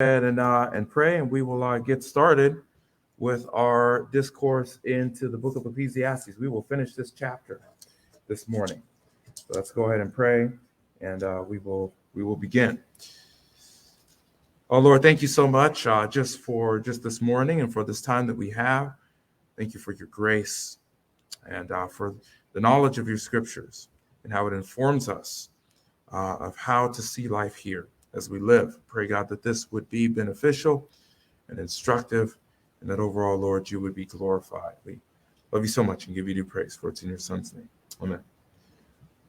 Ahead and pray, and we will get started with our discourse into the book of Ecclesiastes. We will finish this chapter this morning. So let's go ahead and pray, and we will begin. Oh Lord, thank you so much just this morning and for this time that we have. Thank you for your grace and for the knowledge of your scriptures and how it informs us of how to see life here as we live. Pray, God, that this would be beneficial and instructive, and that overall, Lord, you would be glorified. We love you so much and give you due praise, for it's in your Son's name. Amen.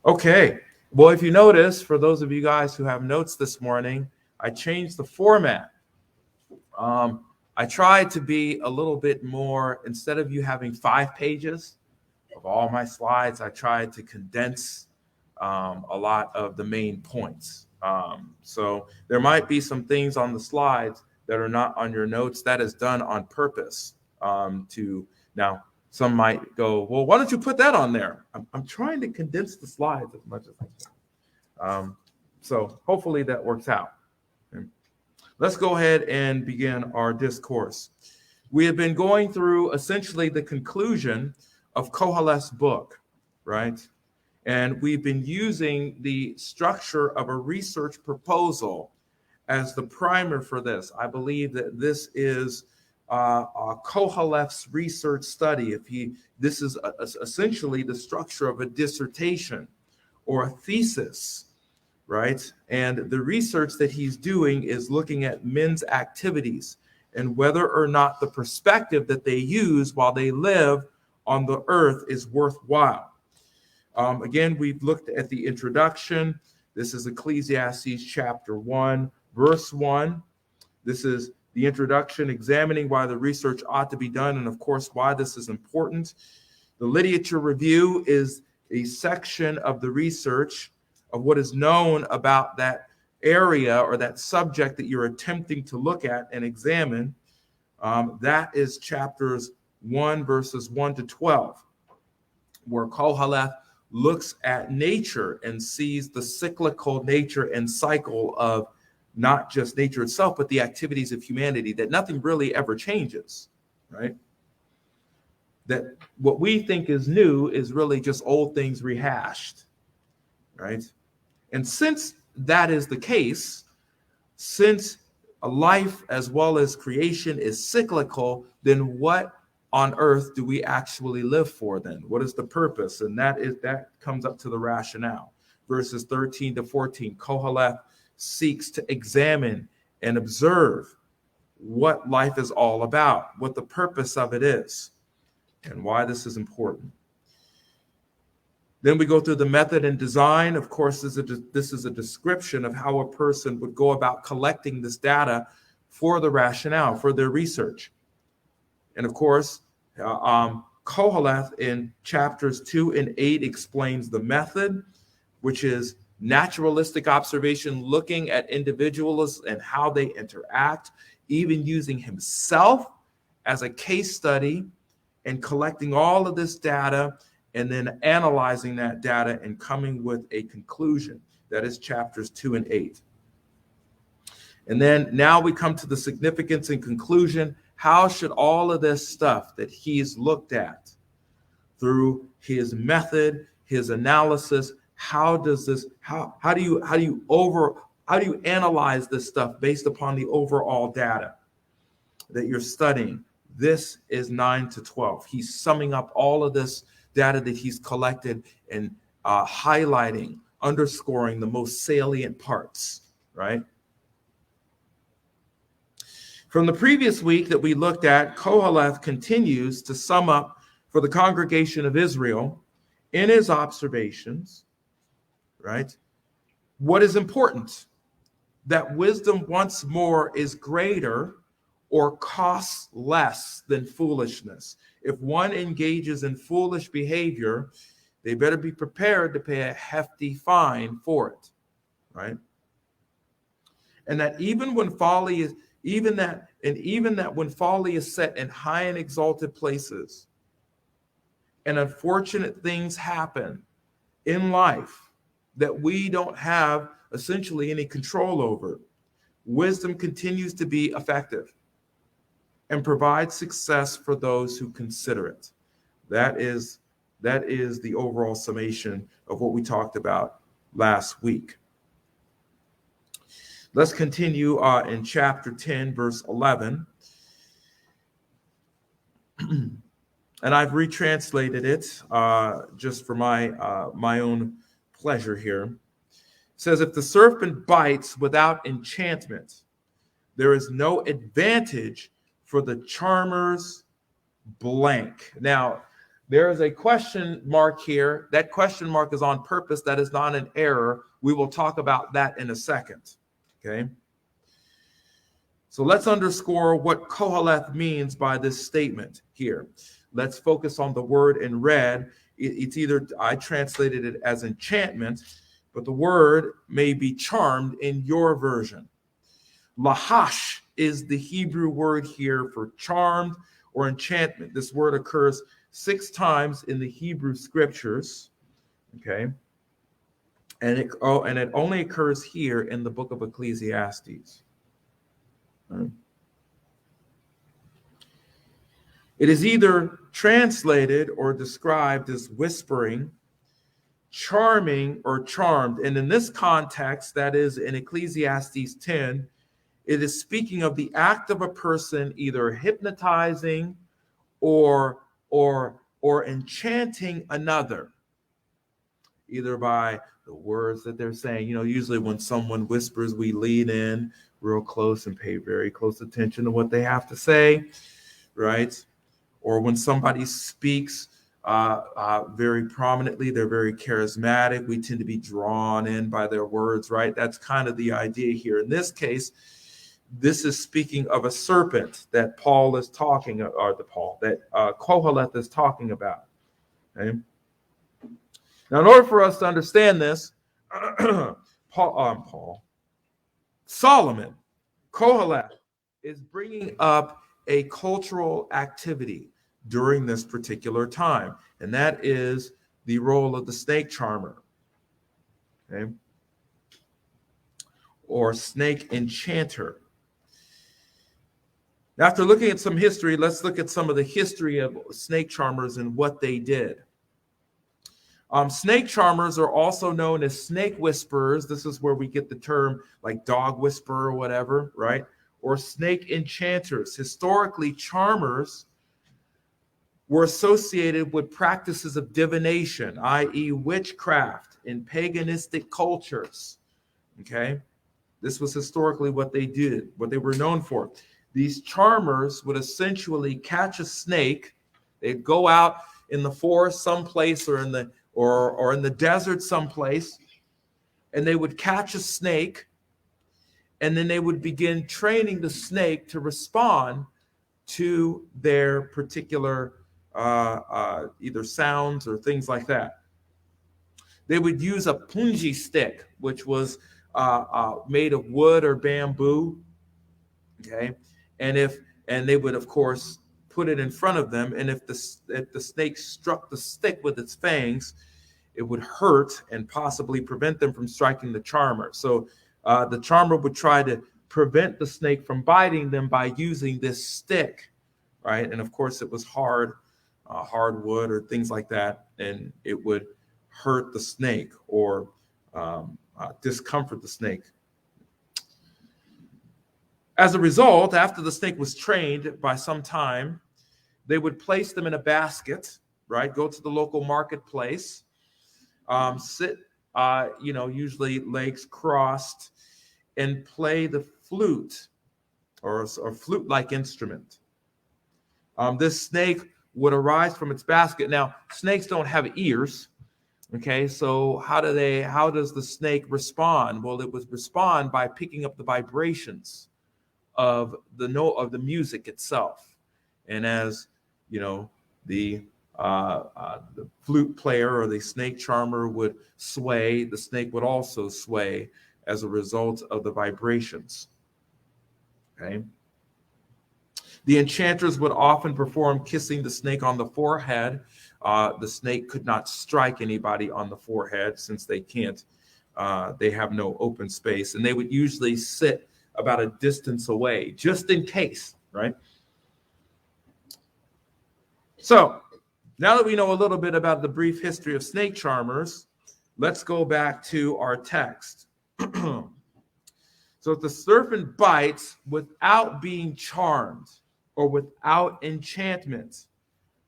Okay. Well, if you notice, for those of you guys who have notes this morning, I changed the format. I tried to be a little bit more, instead of you having 5 pages of all my slides, I tried to condense a lot of the main points. So there might be some things on the slides that are not on your notes. That is done on purpose. Now, some might go, well, why don't you put that on there? I'm trying to condense the slides as much as I can. So hopefully that works out. Okay. Let's go ahead and begin our discourse. We have been going through essentially the conclusion of Koheleth's book, right? And we've been using the structure of a research proposal as the primer for this. I believe that this is Koheleth's research study. This is essentially the structure of a dissertation or a thesis, right? And the research that he's doing is looking at men's activities and whether or not the perspective that they use while they live on the earth is worthwhile. Again, we've looked at the introduction. This is Ecclesiastes chapter 1, verse 1. This is the introduction, examining why the research ought to be done, and of course, why this is important. The literature review is a section of the research of what is known about that area or that subject that you're attempting to look at and examine. That is chapters 1, verses 1 to 12, where Koheleth looks at nature and sees the cyclical nature and cycle of not just nature itself, but the activities of humanity, that nothing really ever changes, right? That what we think is new is really just old things rehashed, right? And since that is the case, since life as well as creation is cyclical, then what on earth do we actually live for then? What is the purpose? And that comes up to the rationale. Verses 13 to 14, Koheleth seeks to examine and observe what life is all about, what the purpose of it is, and why this is important. Then we go through the method and design. Of course, this is a description of how a person would go about collecting this data for the rationale, for their research. And of course, Koheleth in chapters 2 and 8 explains the method, which is naturalistic observation, looking at individuals and how they interact, even using himself as a case study and collecting all of this data and then analyzing that data and coming with a conclusion. That is chapters 2 and 8. And then now we come to the significance and conclusion. How should all of this stuff that he's looked at through his method, his analysis, how do you analyze this stuff based upon the overall data that you're studying? This is 9 to 12. He's summing up all of this data that he's collected and highlighting, underscoring the most salient parts, right? From the previous week that we looked at, Koheleth continues to sum up for the congregation of Israel in his observations, right? What is important? That wisdom once more is greater or costs less than foolishness. If one engages in foolish behavior, they better be prepared to pay a hefty fine for it, right? And that even when folly is even that when folly is set in high and exalted places and unfortunate things happen in life that we don't have essentially any control over, wisdom continues to be effective and provides success for those who consider it. That is the overall summation of what we talked about last week. Let's continue in chapter 10, verse 11. And I've retranslated it just for my own pleasure here. It says, if the serpent bites without enchantment, there is no advantage for the charmer's blank. Now, there is a question mark here. That question mark is on purpose. That is not an error. We will talk about that in a second. Okay. So let's underscore what Koheleth means by this statement here. Let's focus on the word in red. It's either, I translated it as enchantment, but the word may be charmed in your version. Lahash is the Hebrew word here for charmed or enchantment. This word occurs 6 times in the Hebrew scriptures. Okay. And it only occurs here in the book of Ecclesiastes. Right. It is either translated or described as whispering, charming, or charmed. And in this context, that is in Ecclesiastes 10, it is speaking of the act of a person either hypnotizing or enchanting another, either by the words that they're saying. You know, usually when someone whispers, we lean in real close and pay very close attention to what they have to say, right? Or when somebody speaks very prominently, they're very charismatic. We tend to be drawn in by their words, right? That's kind of the idea here. In this case, this is speaking of a serpent that Paul is talking, that Koheleth is talking about. Okay? Now, in order for us to understand this, Solomon, Koheleth, is bringing up a cultural activity during this particular time, and that is the role of the snake charmer, okay, or snake enchanter. After looking at some history, let's look at some of the history of snake charmers and what they did. Snake charmers are also known as snake whisperers. This is where we get the term like dog whisperer or whatever, right? Or snake enchanters. Historically, charmers were associated with practices of divination, i.e. witchcraft in paganistic cultures, okay? This was historically what they did, what they were known for. These charmers would essentially catch a snake. They'd go out in the forest someplace or in the desert someplace, and they would catch a snake, and then they would begin training the snake to respond to their particular either sounds or things like that. They would use a punji stick, which was made of wood or bamboo, okay? And they would, of course, put it in front of them, and if the snake struck the stick with its fangs, it would hurt and possibly prevent them from striking the charmer. So the charmer would try to prevent the snake from biting them by using this stick, right? And of course, it was hard wood or things like that, and it would hurt the snake or discomfort the snake. As a result, after the snake was trained by some time, they would place them in a basket, right? Go to the local marketplace, sit, usually legs crossed, and play the flute or flute-like instrument. This snake would arise from its basket. Now, snakes don't have ears, okay? So how does the snake respond? Well, it would respond by picking up the vibrations of the note of the music itself, and as you know, the flute player or the snake charmer would sway, the snake would also sway as a result of the vibrations. Okay. The enchanters would often perform kissing the snake on the forehead. The snake could not strike anybody on the forehead since they can't. They have no open space, and they would usually sit about a distance away, just in case, right? So now that we know a little bit about the brief history of snake charmers, let's go back to our text. So if the serpent bites without being charmed or without enchantment,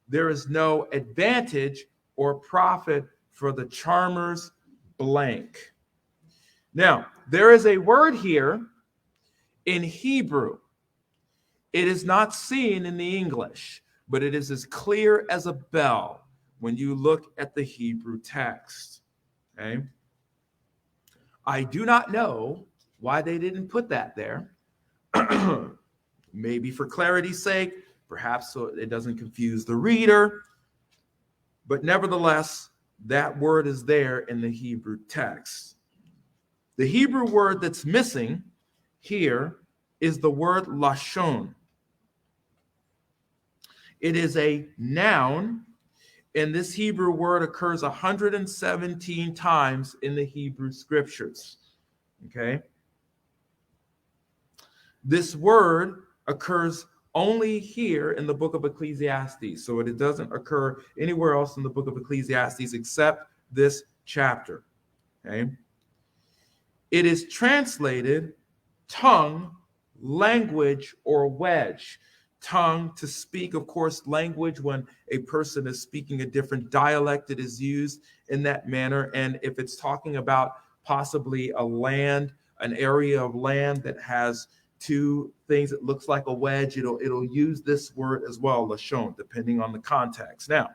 there is no advantage or profit for the charmers blank. Now, there is a word here in Hebrew. It is not seen in the English, but it is as clear as a bell when you look at the Hebrew text. Okay? I do not know why they didn't put that there. Maybe for clarity's sake, perhaps so it doesn't confuse the reader. But nevertheless, that word is there in the Hebrew text. The Hebrew word that's missing here is the word lashon. It is a noun, and this Hebrew word occurs 117 times in the Hebrew scriptures. Okay? This word occurs only here in the book of Ecclesiastes, so it doesn't occur anywhere else in the book of Ecclesiastes except this chapter. Okay? It is translated tongue, language, or wedge. Tongue, to speak, of course, language. When a person is speaking a different dialect, it is used in that manner. And if it's talking about possibly a land, an area of land that has two things that looks like a wedge, it'll use this word as well, lashon, depending on the context. Now,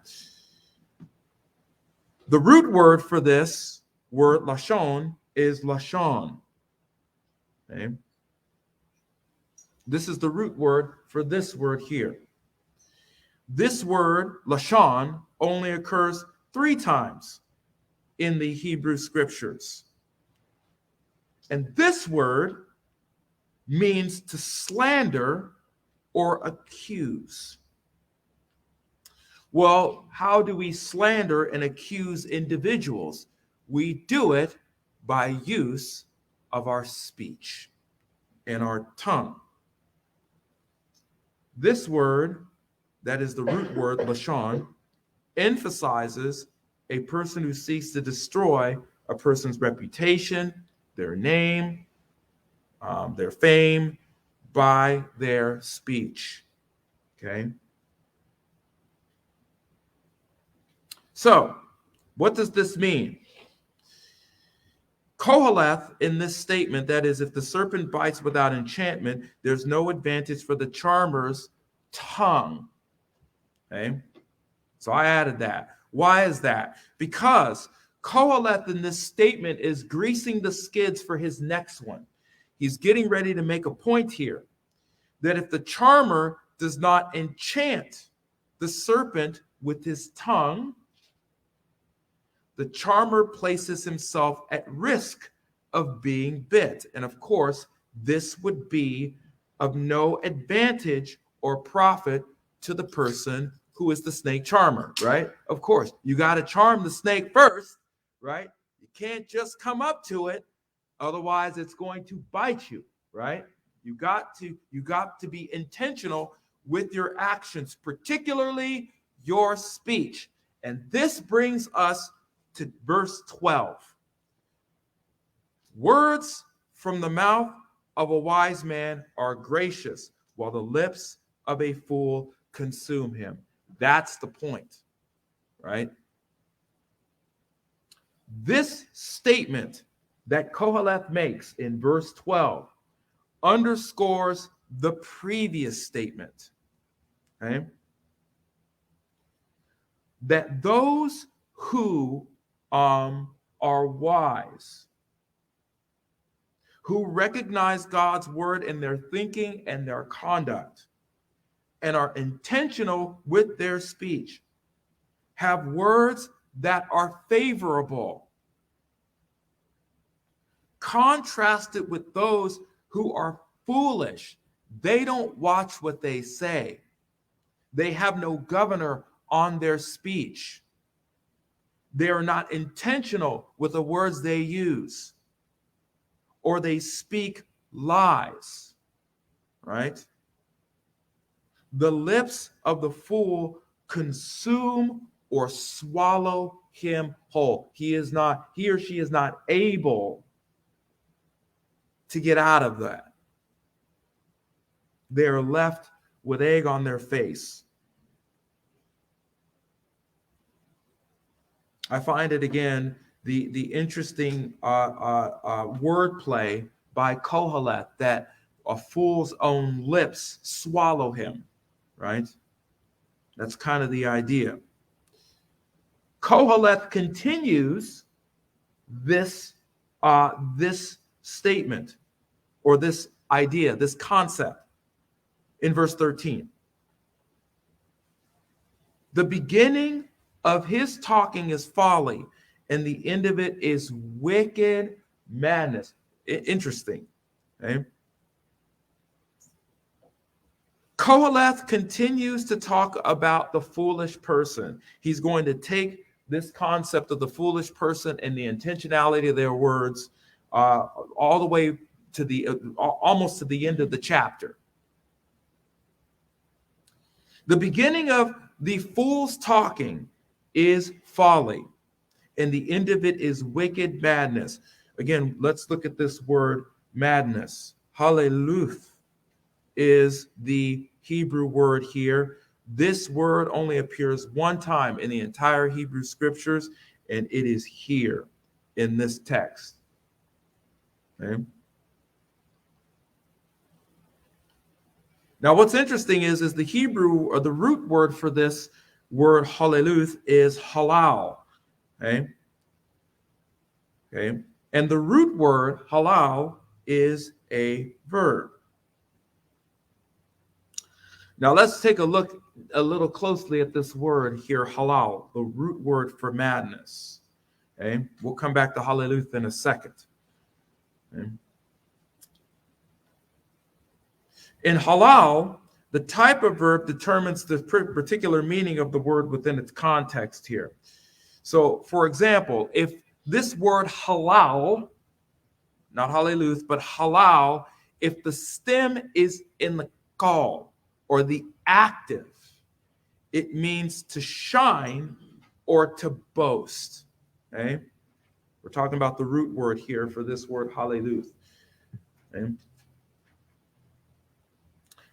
the root word for this word lashon is lashon. Okay? This is the root word for this word here. This word, lashon, only occurs 3 times in the Hebrew scriptures. And this word means to slander or accuse. Well, how do we slander and accuse individuals? We do it by use of our speech and our tongue. This word, that is the root word, lashon, emphasizes a person who seeks to destroy a person's reputation, their name, their fame, by their speech. Okay? So, what does this mean? Koheleth, in this statement, that is, if the serpent bites without enchantment, there's no advantage for the charmer's tongue. Okay? So I added that. Why is that? Because Koheleth in this statement is greasing the skids for his next one. He's getting ready to make a point here that if the charmer does not enchant the serpent with his tongue, the charmer places himself at risk of being bit. And of course, this would be of no advantage or profit to the person who is the snake charmer, right? Of course, you got to charm the snake first, right? You can't just come up to it, otherwise it's going to bite you, right? You got to be intentional with your actions, particularly your speech. And this brings us to verse 12. Words from the mouth of a wise man are gracious, while the lips of a fool consume him. That's the point, right? This statement that Koheleth makes in verse 12 underscores the previous statement, okay? That those who are wise, who recognize God's word in their thinking and their conduct, and are intentional with their speech, have words that are favorable, contrasted with those who are foolish. They don't watch what they say. They have no governor on their speech. They are not intentional with the words they use, or they speak lies, right? The lips of the fool consume or swallow him whole. He or she is not able to get out of that. They are left with egg on their face. I find it again the interesting wordplay by Koheleth that a fool's own lips swallow him, right? That's kind of the idea. Koheleth continues this statement or this idea, this concept in verse 13. The beginning of his talking is folly, and the end of it is wicked madness. Interesting. Okay? Koheleth continues to talk about the foolish person. He's going to take this concept of the foolish person and the intentionality of their words all the way to the almost to the end of the chapter. The beginning of the fool's talking is folly, and the end of it is wicked madness. Again, let's look at this word madness. Hallelujah is the Hebrew word here. This word only appears one time in the entire Hebrew scriptures, and it is here in this text. Okay? Now, what's interesting is the Hebrew or the root word for this word hallelujah is halal. Okay? Okay? And the root word halal is a verb. Now let's take a look a little closely at this word here, halal, the root word for madness. Okay? We'll come back to hallelujah in a second. Okay? In halal, the type of verb determines the particular meaning of the word within its context here. So, for example, if this word halal, not hallelujah, but halal, if the stem is in the qal, or the active, it means to shine or to boast. Okay? We're talking about the root word here for this word hallelujah. Okay?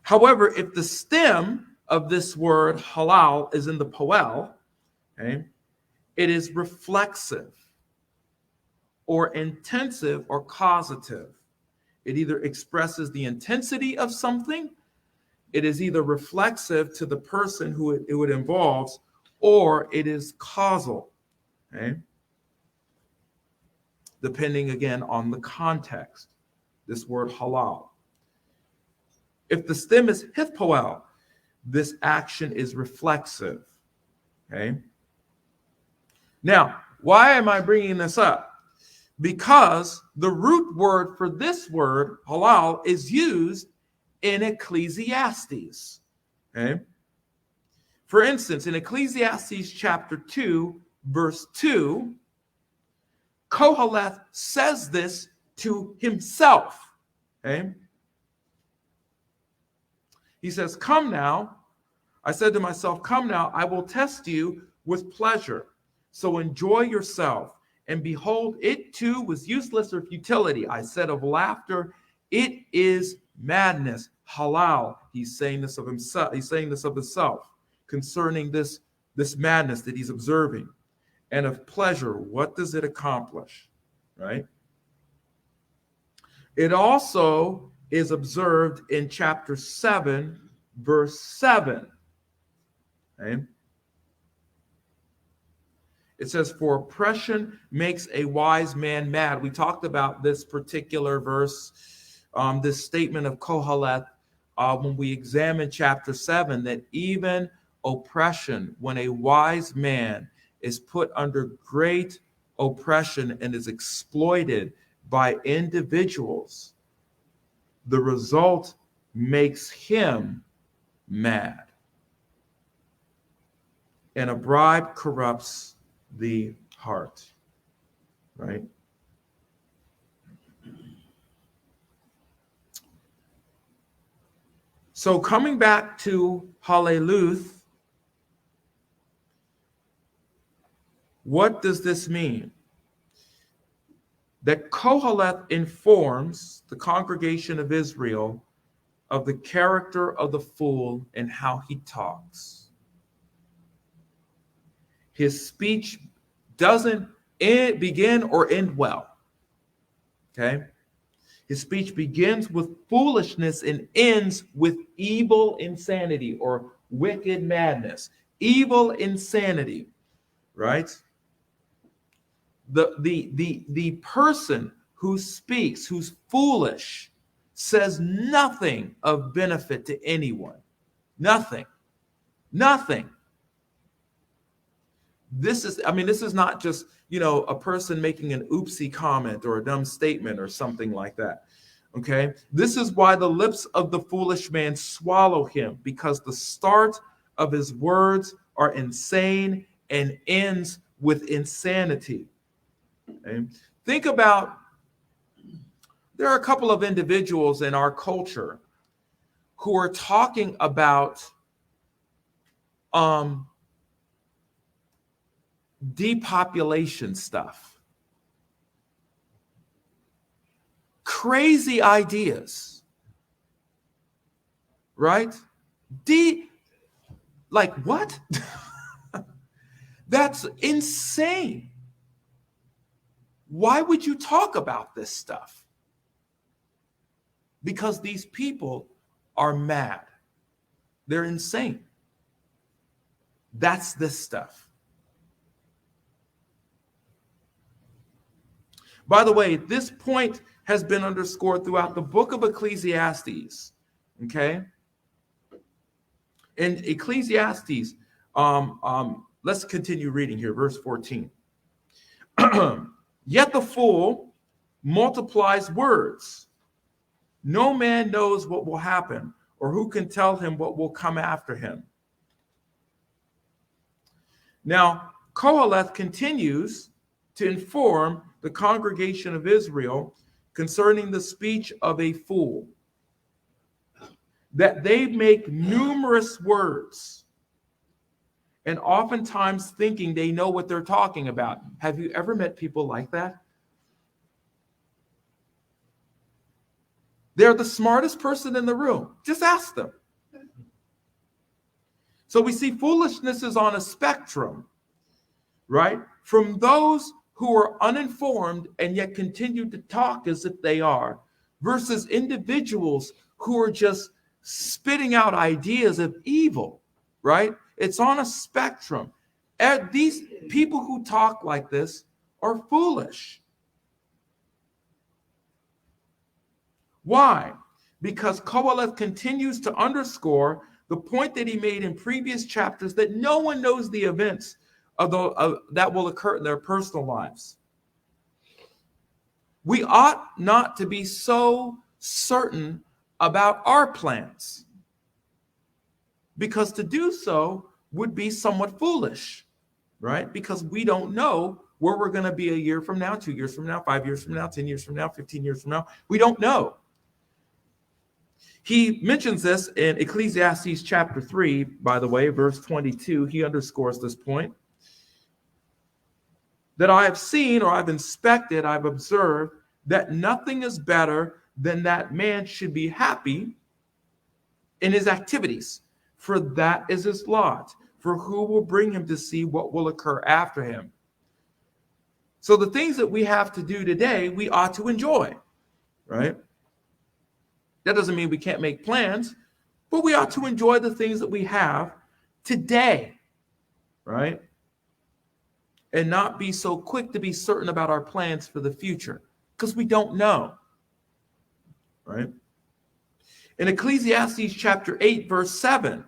However, if the stem of this word halal is in the poel, okay, it is reflexive or intensive or causative. It either expresses the intensity of something, it is either reflexive to the person who it involves, or it is causal, okay? Depending again on the context, this word halal. If the stem is hithpoel, this action is reflexive, okay? Now, why am I bringing this up? Because the root word for this word, halal, is used in Ecclesiastes. Okay? For instance, in Ecclesiastes chapter 2, verse 2, Koheleth says this to himself. Okay? He says, "Come now, I said to myself, come now, I will test you with pleasure. So enjoy yourself. And behold, it too was useless or futility. I said of laughter, it is madness." Halal. He's saying this of himself. He's saying this of himself concerning this madness that he's observing. And of pleasure, what does it accomplish? Right? It also is observed in chapter 7, verse 7. Okay? It says, "For oppression makes a wise man mad." We talked about this particular verse, this statement of Koheleth, when we examined chapter 7, that even oppression, when a wise man is put under great oppression and is exploited by individuals, the result makes him mad. And a bribe corrupts the heart, right? So coming back to Hallelujah, what does this mean? That Koheleth informs the congregation of Israel of the character of the fool and how he talks. His speech doesn't begin or end well. Okay? His speech begins with foolishness and ends with evil insanity or wicked madness. Evil insanity, right? The person who speaks, who's foolish, says nothing of benefit to anyone. Nothing. Nothing. This is not just, a person making an oopsie comment or a dumb statement or something like that. Okay? This is why the lips of the foolish man swallow him, because the start of his words are insane and ends with insanity. Okay? Think about, there are a couple of individuals in our culture who are talking about depopulation stuff. Crazy ideas. Right? Like what? That's insane. Why would you talk about this stuff? Because these people are mad. They're insane. That's this stuff. By the way, this point has been underscored throughout the book of Ecclesiastes. Okay? In Ecclesiastes, let's continue reading here, verse 14. Yet the fool multiplies words. No man knows what will happen, or who can tell him what will come after him. Now, Koheleth continues to inform the congregation of Israel concerning the speech of a fool, that they make numerous words and oftentimes thinking they know what they're talking about. Have you ever met people like that? They're the smartest person in the room. Just ask them. So we see foolishness is on a spectrum, right? From those who are uninformed and yet continue to talk as if they are, versus individuals who are just spitting out ideas of evil, right? It's on a spectrum. These people who talk like this are foolish. Why? Because Koheleth continues to underscore the point that he made in previous chapters, that no one knows the events that will occur in their personal lives. We ought not to be so certain about our plans, because to do so would be somewhat foolish, right? Because we don't know where we're going to be a year from now, 2 years from now, 5 years from now, 10 years from now, 15 years from now. We don't know. He mentions this in Ecclesiastes chapter 3, by the way, verse 22. He underscores this point. That I have seen, or I've inspected, I've observed, that nothing is better than that man should be happy in his activities, for that is his lot. For who will bring him to see what will occur after him? So the things that we have to do today, we ought to enjoy, right? That doesn't mean we can't make plans, but we ought to enjoy the things that we have today, right? And not be so quick to be certain about our plans for the future, because we don't know, right? In Ecclesiastes chapter 8, verse 7,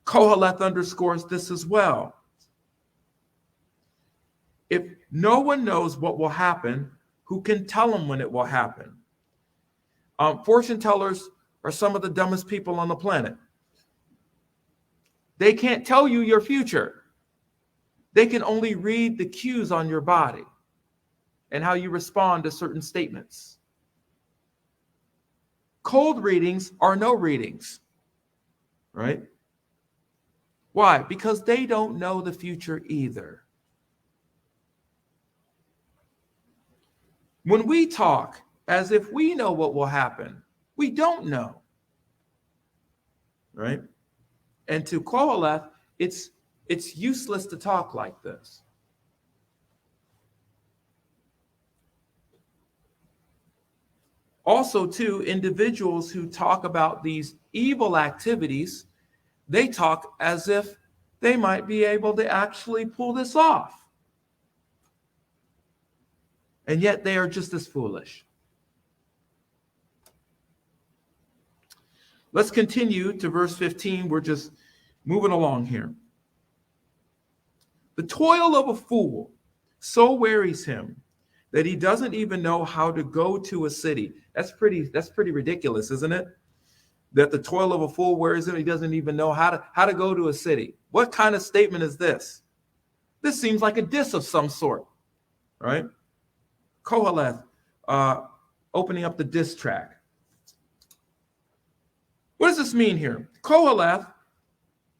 Koheleth underscores this as well. If no one knows what will happen, who can tell them when it will happen? Fortune tellers are some of the dumbest people on the planet. They can't tell you your future. They can only read the cues on your body and how you respond to certain statements. Cold readings are no readings. right? Why? Because they don't know the future either. When we talk as if we know what will happen, we don't know, right? And to Koheleth, it's useless to talk like this. Also, too, individuals who talk about these evil activities, they talk as if they might be able to actually pull this off. And yet they are just as foolish. Let's continue to verse 15. We're just moving along here. The toil of a fool so wearies him that he doesn't even know how to go to a city. That's pretty ridiculous, isn't it? That the toil of a fool wearies him, he doesn't even know how to go to a city. What kind of statement is this? This seems like a diss of some sort, right? Koheleth opening up the diss track. What does this mean here? Koheleth,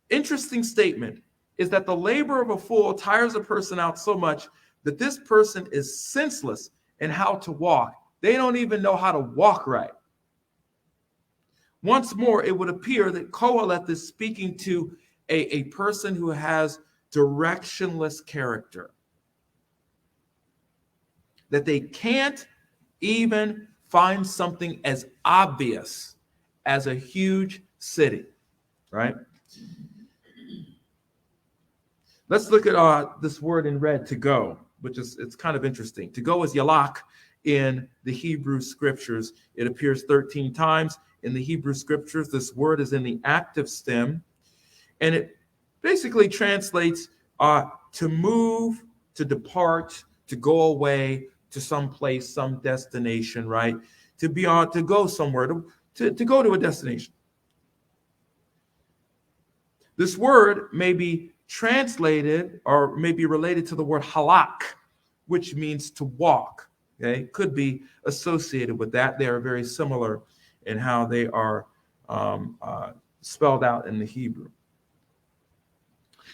interesting statement, is that the labor of a fool tires a person out so much that this person is senseless in how to walk. They don't even know how to walk right. Once more, it would appear that Koheleth is speaking to a person who has directionless character. That they can't even find something as obvious as a huge city, right? Let's look at this word in red, to go, which it's kind of interesting. To go is yalak in the Hebrew scriptures. It appears 13 times in the Hebrew scriptures. This word is in the active stem, and it basically translates to move, to depart, to go away to some place, some destination, right? To be on, to go somewhere, to go to a destination. This word may be translated or may be related to the word halak, which means to walk. Okay, could be associated with that. They are very similar in how they are spelled out in the Hebrew.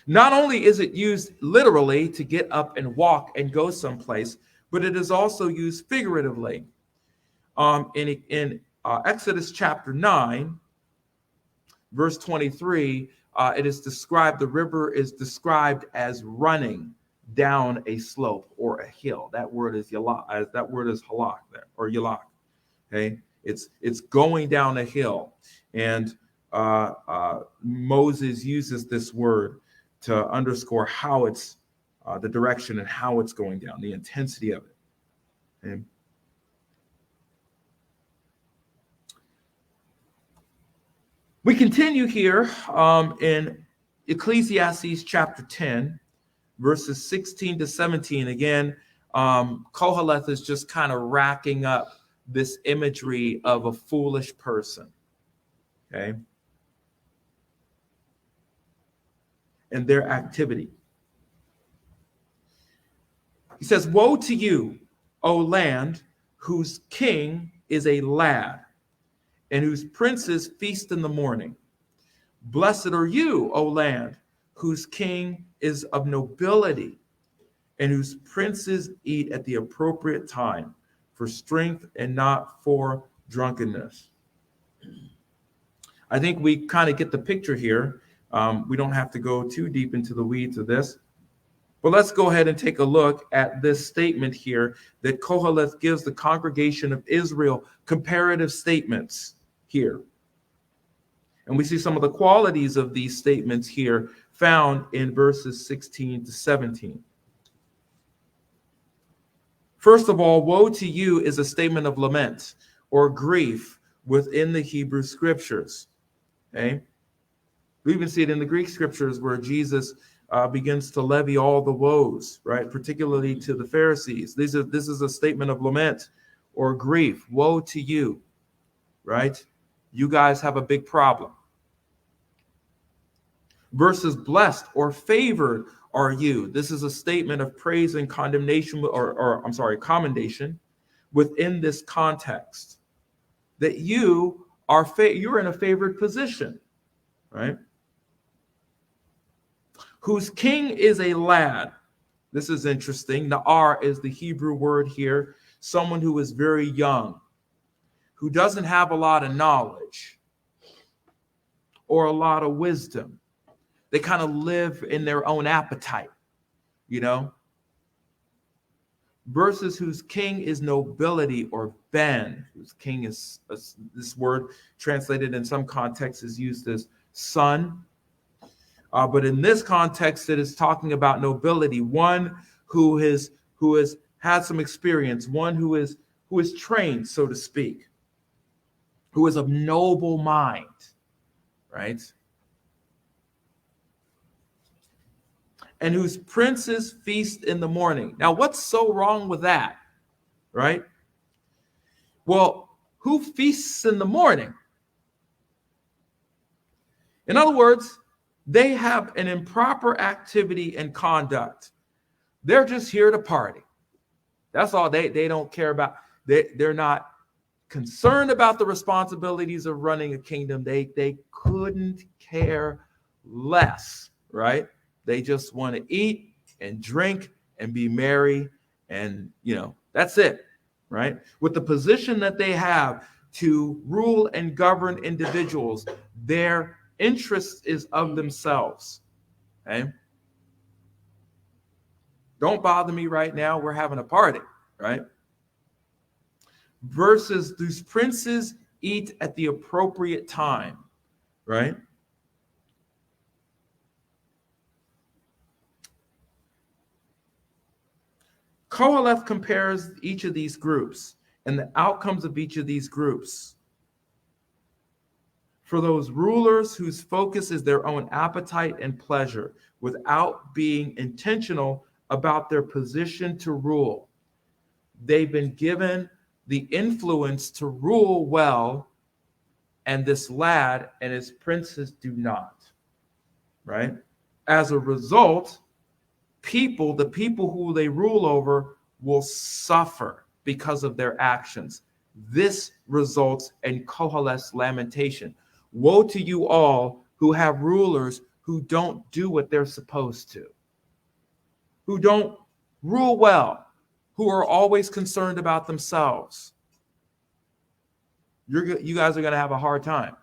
Not only is it used literally to get up and walk and go someplace, but it is also used figuratively. In Exodus chapter 9, verse 23, it is described, the river is described as running down a slope or a hill. That word is yalak. That word is halak there, or yalak. Okay, it's going down a hill, and Moses uses this word to underscore how it's the direction and how it's going down, the intensity of it. Okay? We continue here in Ecclesiastes chapter 10, verses 16 to 17. Again, Koheleth is just kind of racking up this imagery of a foolish person. Okay? And their activity. He says, "Woe to you, O land, whose king is a lad, and whose princes feast in the morning. Blessed are you, O land, whose king is of nobility, and whose princes eat at the appropriate time, for strength and not for drunkenness." I think we kind of get the picture here. We don't have to go too deep into the weeds of this. But let's go ahead and take a look at this statement here that Koheleth gives the congregation of Israel, comparative statements here. And we see some of the qualities of these statements here found in verses 16 to 17. First of all, woe to you is a statement of lament or grief within the Hebrew scriptures. Okay? We even see it in the Greek scriptures where Jesus begins to levy all the woes, right? Particularly to the Pharisees. This is a statement of lament or grief. Woe to you, right? You guys have a big problem. Versus blessed or favored are you. This is a statement of praise and condemnation, commendation within this context. That you're in a favored position. right? Whose king is a lad. This is interesting. Na'ar is the Hebrew word here. Someone who is very young, who doesn't have a lot of knowledge or a lot of wisdom. They kind of live in their own appetite, you know? Versus whose king is nobility, or ben, whose king is, this word translated in some contexts is used as son. But in this context, it is talking about nobility, one who has had some experience, one who is trained, so to speak, who is of noble mind, right? And whose princes feast in the morning. Now, what's so wrong with that, right? Well, who feasts in the morning? In other words, they have an improper activity and conduct. They're just here to party. That's all. They don't care about. They're not concerned about the responsibilities of running a kingdom. They couldn't care less, right? They just want to eat and drink and be merry, and that's it, right? With the position that they have to rule and govern individuals, their interest is of themselves. Okay? Don't bother me right now. We're having a party, right? Versus these princes eat at the appropriate time, right? Koheleth compares each of these groups and the outcomes of each of these groups. For those rulers whose focus is their own appetite and pleasure without being intentional about their position to rule. They've been given the influence to rule well, and this lad and his princes do not, right? As a result, the people who they rule over will suffer because of their actions. This results in Koheleth's lamentation. Woe to you all who have rulers who don't do what they're supposed to, who don't rule well, who are always concerned about themselves. You guys are going to have a hard time.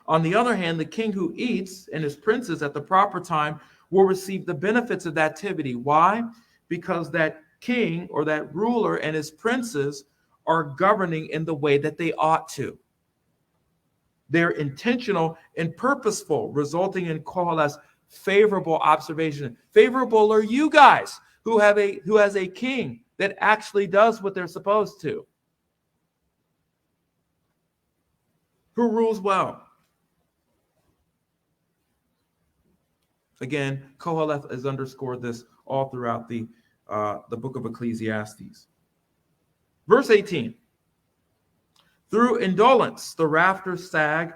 On the other hand, the king who eats and his princes at the proper time will receive the benefits of that activity. Why? Because that king or that ruler and his princes are governing in the way that they ought to. They're intentional and purposeful, resulting in Koheleth's favorable observation. Favorable are you guys who has a king that actually does what they're supposed to, who rules well. Again, Koheleth has underscored this all throughout the book of Ecclesiastes. Verse 18. Through indolence, the rafters sag,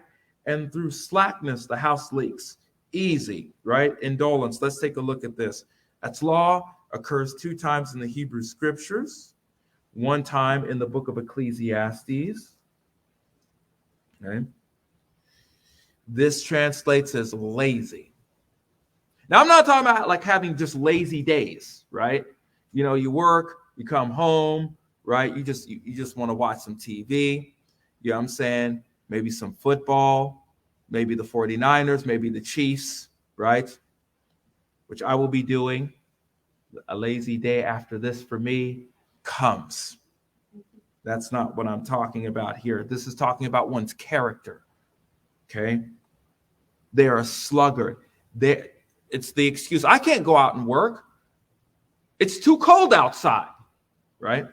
and through slackness, the house leaks. Easy, right? Indolence. Let's take a look at this. Atzlaw occurs 2 times in the Hebrew scriptures, 1 time in the book of Ecclesiastes. Okay. This translates as lazy. Now, I'm not talking about like having just lazy days, right? You work, you come home, right? You just want to watch some TV. You know what I'm saying? Maybe some football, maybe the 49ers, maybe the Chiefs, right? Which I will be doing. A lazy day after this for me comes. That's not what I'm talking about here. This is talking about one's character, okay? They are a sluggard. It's the excuse. I can't go out and work. It's too cold outside, right?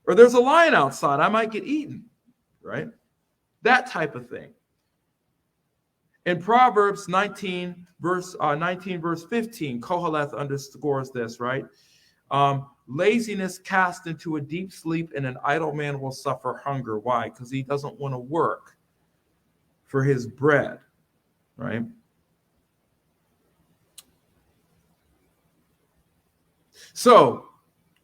Or there's a lion outside. I might get eaten, right? That type of thing. In Proverbs 19, verse 15, Koheleth underscores this, right? Laziness cast into a deep sleep, and an idle man will suffer hunger. Why? Because he doesn't want to work for his bread, right? So,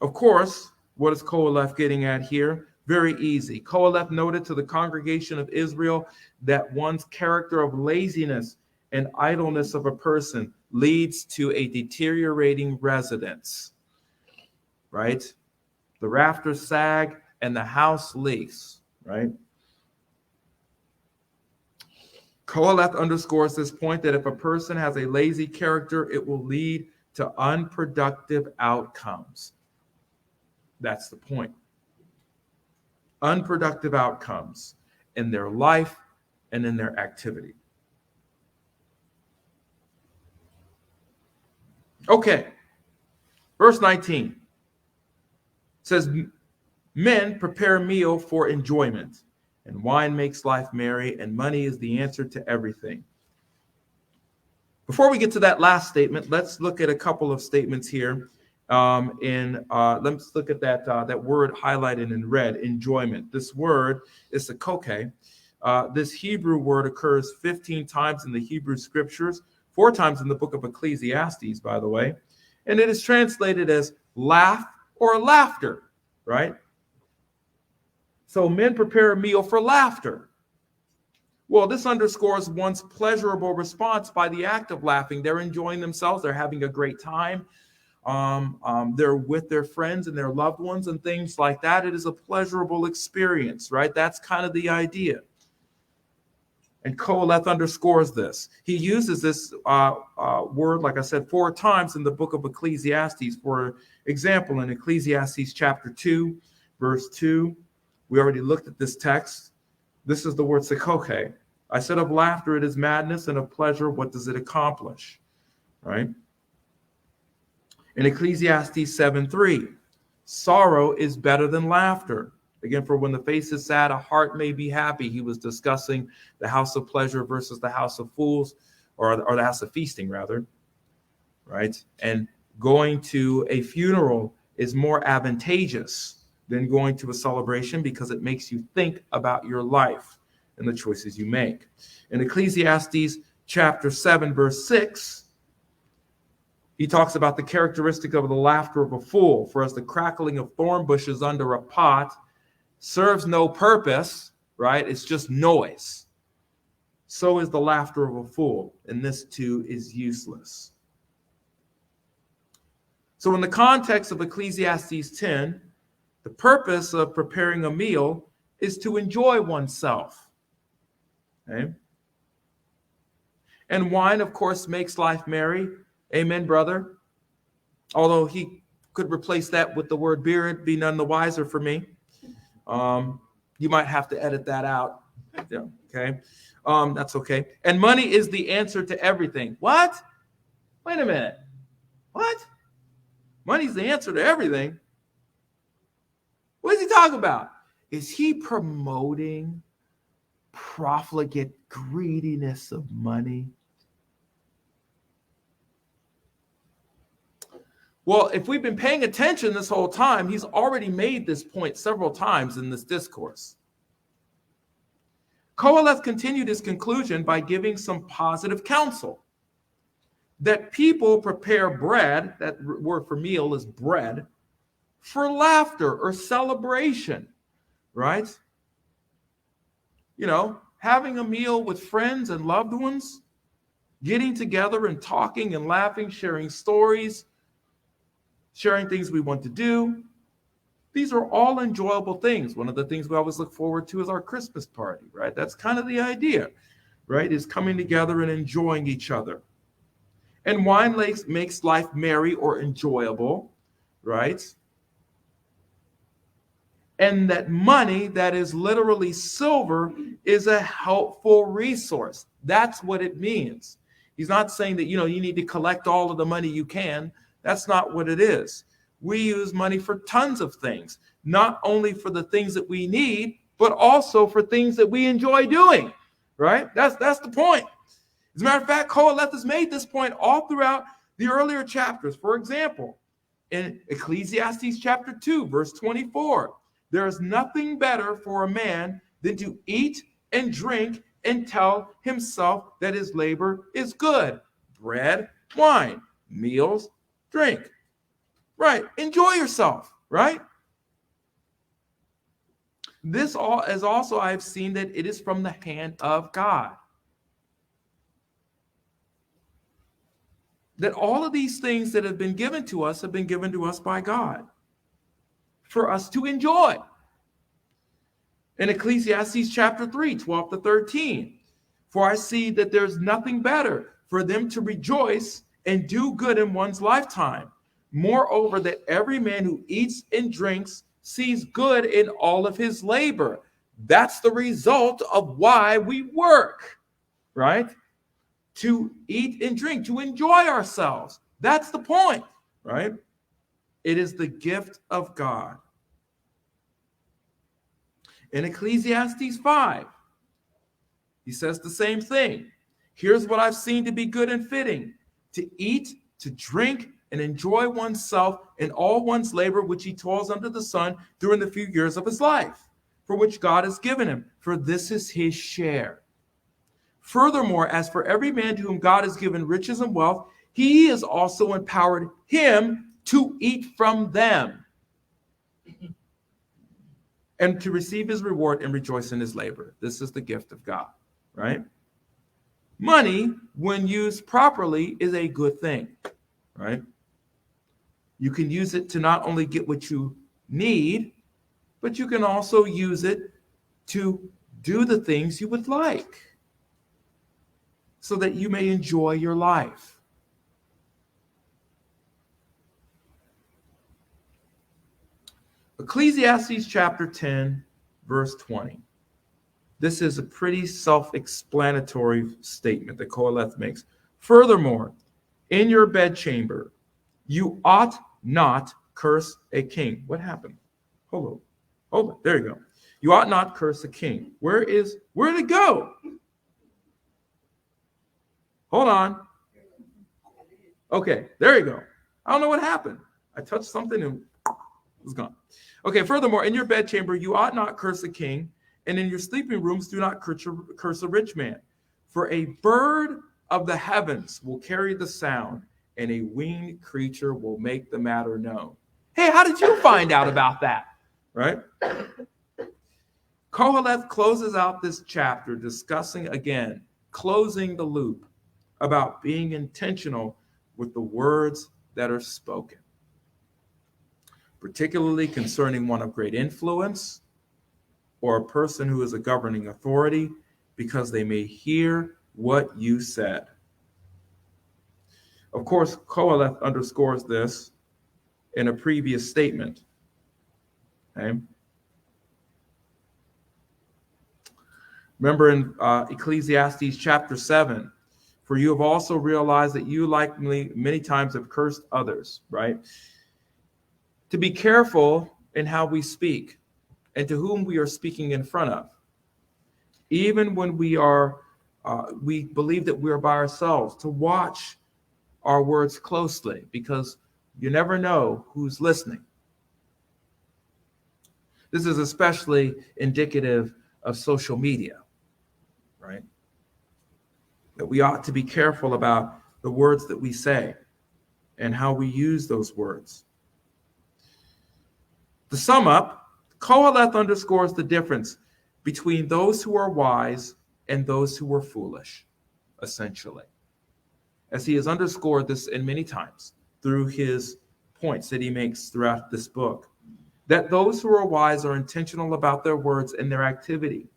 of course, what is Koheleth getting at here? Very easy. Qoheleth noted to the congregation of Israel that one's character of laziness and idleness of a person leads to a deteriorating residence, right? The rafters sag and the house leaks, right? Qoheleth underscores this point that if a person has a lazy character, it will lead to unproductive outcomes. That's the point. Unproductive outcomes in their life and in their activity. Okay, verse 19 says, men prepare a meal for enjoyment, and wine makes life merry, and money is the answer to everything. Before we get to that last statement, let's look at a couple of statements here. Let's look at that word highlighted in red, enjoyment. This word is sakoke. This Hebrew word occurs 15 times in the Hebrew scriptures, 4 times in the book of Ecclesiastes, by the way. And it is translated as laugh or laughter, right? So men prepare a meal for laughter. Well, this underscores one's pleasurable response by the act of laughing. They're enjoying themselves. They're having a great time. They're with their friends and their loved ones and things like that. It is a pleasurable experience, right? That's kind of the idea. And Qoheleth underscores this. He uses this word, like I said, 4 times in the book of Ecclesiastes. For example, in Ecclesiastes chapter 2, verse 2, we already looked at this text. This is the word sakoke. I said of laughter, it is madness, and of pleasure, what does it accomplish? Right? In Ecclesiastes 7:3, sorrow is better than laughter. Again, for when the face is sad, a heart may be happy. He was discussing the house of pleasure versus the house of fools, or the house of feasting, rather. Right? And going to a funeral is more advantageous than going to a celebration because it makes you think about your life and the choices you make. In Ecclesiastes chapter 7, verse 6, he talks about the characteristic of the laughter of a fool. For as the crackling of thorn bushes under a pot serves no purpose, right? It's just noise. So is the laughter of a fool, and this too is useless. So in the context of Ecclesiastes 10, the purpose of preparing a meal is to enjoy oneself. Okay? And wine, of course, makes life merry. Amen, brother. Although he could replace that with the word beer, it'd be none the wiser for me. You might have to edit that out. Yeah, okay. That's okay. And money is the answer to everything. What? Wait a minute. What? Money's the answer to everything? What is he talking about? Is he promoting profligate greediness of money? Well, if we've been paying attention this whole time, he's already made this point several times in this discourse. Qoheleth continued his conclusion by giving some positive counsel. That people prepare bread, that word for meal is bread, for laughter or celebration, right? You know, having a meal with friends and loved ones, getting together and talking and laughing, sharing stories, sharing things we want to do. These are all enjoyable things. One of the things we always look forward to is our Christmas party, right? That's kind of the idea, right? Is coming together and enjoying each other. And wine makes life merry or enjoyable, right? And that money, that is literally silver, is a helpful resource. That's what it means. He's not saying that, you need to collect all of the money you can. That's not what it is. We use money for tons of things, not only for the things that we need, but also for things that we enjoy doing, right? That's the point. As a matter of fact, Qoheleth has made this point all throughout the earlier chapters. For example, in Ecclesiastes chapter 2, verse 24, there is nothing better for a man than to eat and drink and tell himself that his labor is good. Bread, wine, meals, drink. Right. Enjoy yourself, right? This all as also I have seen that it is from the hand of God. That all of these things that have been given to us have been given to us by God for us to enjoy. In Ecclesiastes chapter 3, 12 to 13, for I see that there's nothing better for them to rejoice and do good in one's lifetime. Moreover, that every man who eats and drinks sees good in all of his labor. That's the result of why we work, right? To eat and drink, to enjoy ourselves. That's the point, right? It is the gift of God. In Ecclesiastes 5, he says the same thing. Here's what I've seen to be good and fitting: to eat, to drink, and enjoy oneself in all one's labor which he toils under the sun during the few years of his life, for which God has given him, for this is his share. Furthermore, as for every man to whom God has given riches and wealth, he has also empowered him to eat from them and to receive his reward and rejoice in his labor. This is the gift of God, right? Money, when used properly, is a good thing, right? You can use it to not only get what you need, but you can also use it to do the things you would like so that you may enjoy your life. Ecclesiastes chapter 10, verse 20. This is a pretty self-explanatory statement that Koheleth makes. Furthermore, in your bedchamber, you ought not curse a king. What happened? Hold on. There you go. You ought not curse a king. Where did it go? Hold on. Okay, there you go. I don't know what happened. I touched something and it was gone. Okay, furthermore, in your bedchamber, you ought not curse a king, and in your sleeping rooms, do not curse a rich man. For a bird of the heavens will carry the sound, and a winged creature will make the matter known. Hey, how did you find out about that? Right? Koheleth closes out this chapter discussing again, closing the loop about being intentional with the words that are spoken, particularly concerning one of great influence or a person who is a governing authority, because they may hear what you said. Of course, Koheleth underscores this in a previous statement. Okay? Remember in Ecclesiastes chapter 7, for you have also realized that you, like me, many times have cursed others, right? To be careful in how we speak and to whom we are speaking in front of. Even when we believe that we are by ourselves, to watch our words closely, because you never know who's listening. This is especially indicative of social media, right? That we ought to be careful about the words that we say and how we use those words. To sum up, Koheleth underscores the difference between those who are wise and those who are foolish, essentially. As he has underscored this in many times through his points that he makes throughout this book, that those who are wise are intentional about their words and their activity,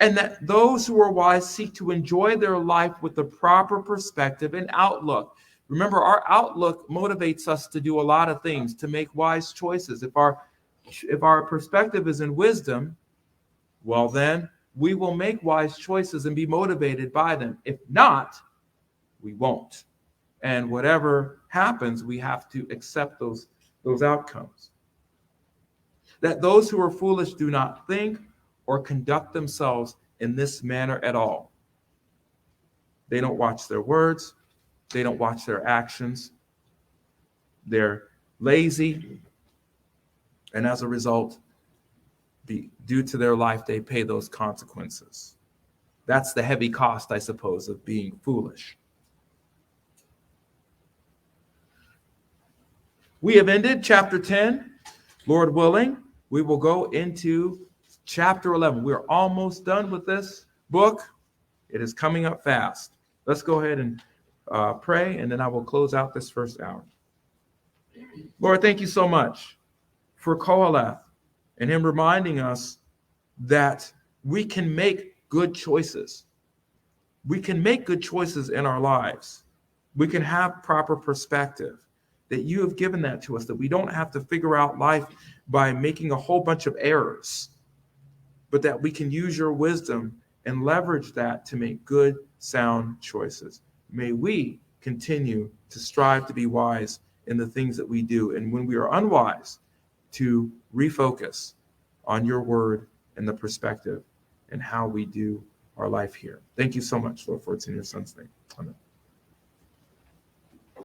and that those who are wise seek to enjoy their life with the proper perspective and outlook. Remember, our outlook motivates us to do a lot of things, to make wise choices. If our perspective is in wisdom, well, then we will make wise choices and be motivated by them. If not, we won't. And whatever happens, we have to accept those outcomes. That those who are foolish do not think or conduct themselves in this manner at all. They don't watch their words. They don't watch their actions. They're lazy. And as a result, due to their life, they pay those consequences. That's the heavy cost, I suppose, of being foolish. We have ended chapter 10, Lord willing. we will go into chapter 11. We are almost done with this book. It is coming up fast. Let's go ahead and pray, and then I will close out this first hour. Lord, thank you so much for Koheleth and him reminding us that we can make good choices. We can make good choices in our lives. We can have proper perspective, that you have given that to us, that we don't have to figure out life by making a whole bunch of errors, but that we can use your wisdom and leverage that to make good, sound choices. May we continue to strive to be wise in the things that we do, and when we are unwise, to refocus on your word and the perspective and how we do our life here. Thank you so much, Lord, for it's in your son's name. Amen.